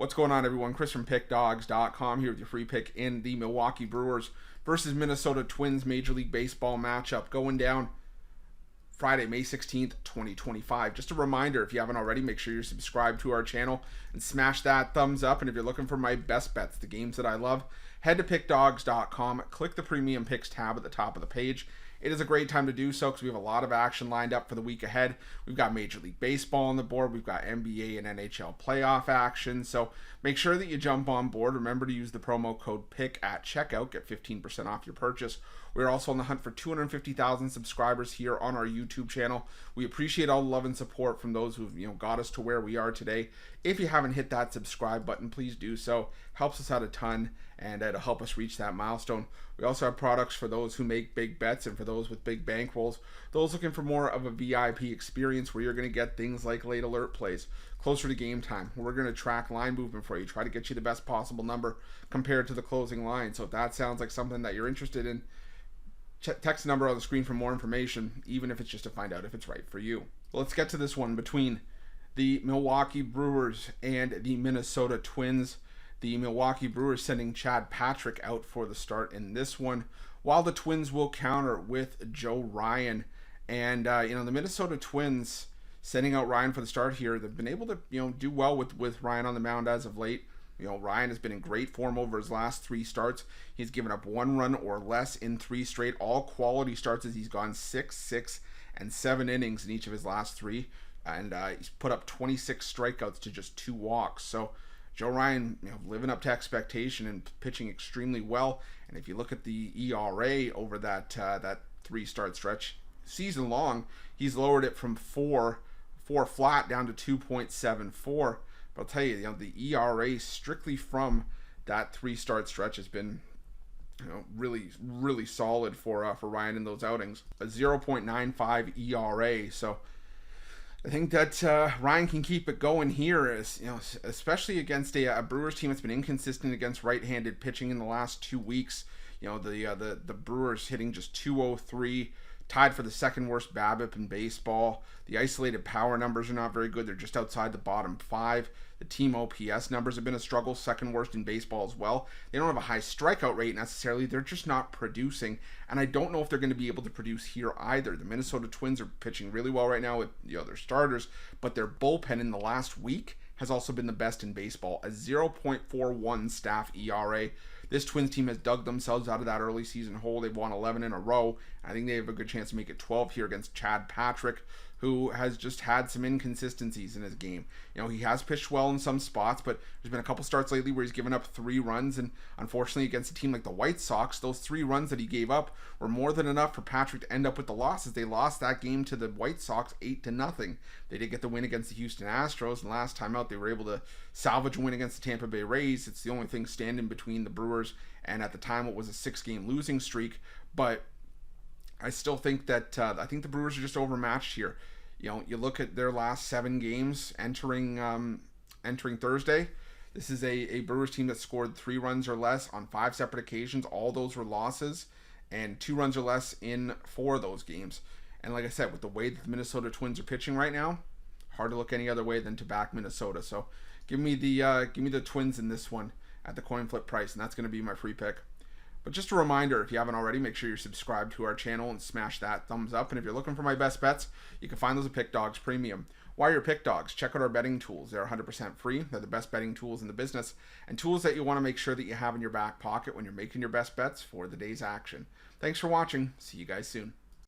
What's going on, everyone? Chris from Pickdawgz.com here with your free pick in the Milwaukee Brewers versus Minnesota Twins Major League Baseball matchup going down Friday, May 16th, 2025. Just a reminder, if you haven't already, make sure you're subscribed to our channel and smash that thumbs up. And if you're looking for my best bets, the games that I love, head to Pickdawgz.com, click the Premium Picks tab at the top of the page. It is a great time to do so because we have a lot of action lined up for the week ahead. We've got Major League Baseball on the board. We've got NBA and NHL playoff action. So make sure that you jump on board. Remember to use the promo code PICK at checkout. Get 15% off your purchase. We're also on the hunt for 250,000 subscribers here on our YouTube channel. We appreciate all the love and support from those who've got us to where we are today. If you haven't hit that subscribe button, please do so. Helps us out a ton, and it'll help us reach that milestone. We also have products for those who make big bets and for those with big bankrolls. Those looking for more of a VIP experience where you're going to get things like late alert plays, closer to game time. We're going to track line movement for you, try to get you the best possible number compared to the closing line. So if that sounds like something that you're interested in, text the number on the screen for more information, even if it's just to find out if it's right for you. Let's get to this one between the Milwaukee Brewers and the Minnesota Twins. The Milwaukee Brewers sending Chad Patrick out for the start in this one, while the Twins will counter with Joe Ryan. And the Minnesota Twins sending out Ryan for the start here. They've been able to do well with Ryan on the mound as of late. Ryan has been in great form over his last 3 starts. He's given up 1 run or less in 3 straight, all quality starts, as he's gone 6, 6, and 7 innings in each of his last 3. And he's put up 26 strikeouts to just 2 walks. So Joe Ryan, living up to expectation and pitching extremely well. And if you look at the ERA over that 3-start stretch, season long, he's lowered it from 4 flat down to 2.74. But I'll tell you, the ERA strictly from that 3-start stretch has been, really, really solid for Ryan in those outings. A 0.95 ERA. So I think that Ryan can keep it going here, especially against a Brewers team that's been inconsistent against right-handed pitching in the last 2 weeks. The Brewers hitting just .203, tied for the second worst BABIP in baseball. The isolated power numbers are not very good. They're just outside the bottom 5. The team OPS numbers have been a struggle, second worst in baseball as well. They don't have a high strikeout rate necessarily. They're just not producing, and I don't know if they're going to be able to produce here either. The Minnesota Twins are pitching really well right now with their starters, but their bullpen in the last week has also been the best in baseball, a 0.41 staff ERA. This Twins team has dug themselves out of that early season hole. They've won 11 in a row. I think they have a good chance to make it 12 here against Chad Patrick, who has just had some inconsistencies in his game. He has pitched well in some spots, but there's been a couple starts lately where he's given up 3 runs, and unfortunately against a team like the White Sox, those 3 runs that he gave up were more than enough for Patrick to end up with the losses. They lost that game to the White Sox 8-0. They did get the win against the Houston Astros, and last time out they were able to salvage a win against the Tampa Bay Rays. It's the only thing standing between the Brewers and, at the time, it was a 6-game losing streak. But I still think that I think the Brewers are just overmatched here. You look at their last 7 games entering Thursday. This is a Brewers team that scored 3 runs or less on 5 separate occasions. All those were losses, and 2 runs or less in 4 of those games. And like I said, with the way that the Minnesota Twins are pitching right now, hard to look any other way than to back Minnesota. So give me the Twins in this one at the coin flip price, and that's going to be my free pick. But just a reminder, if you haven't already, make sure you're subscribed to our channel and smash that thumbs up. And if you're looking for my best bets, you can find those at Pick Dawgz Premium. While you're at Pick Dawgz, check out our betting tools. They're 100% free. They're the best betting tools in the business, and tools that you want to make sure that you have in your back pocket when you're making your best bets for the day's action. Thanks for watching. See you guys soon.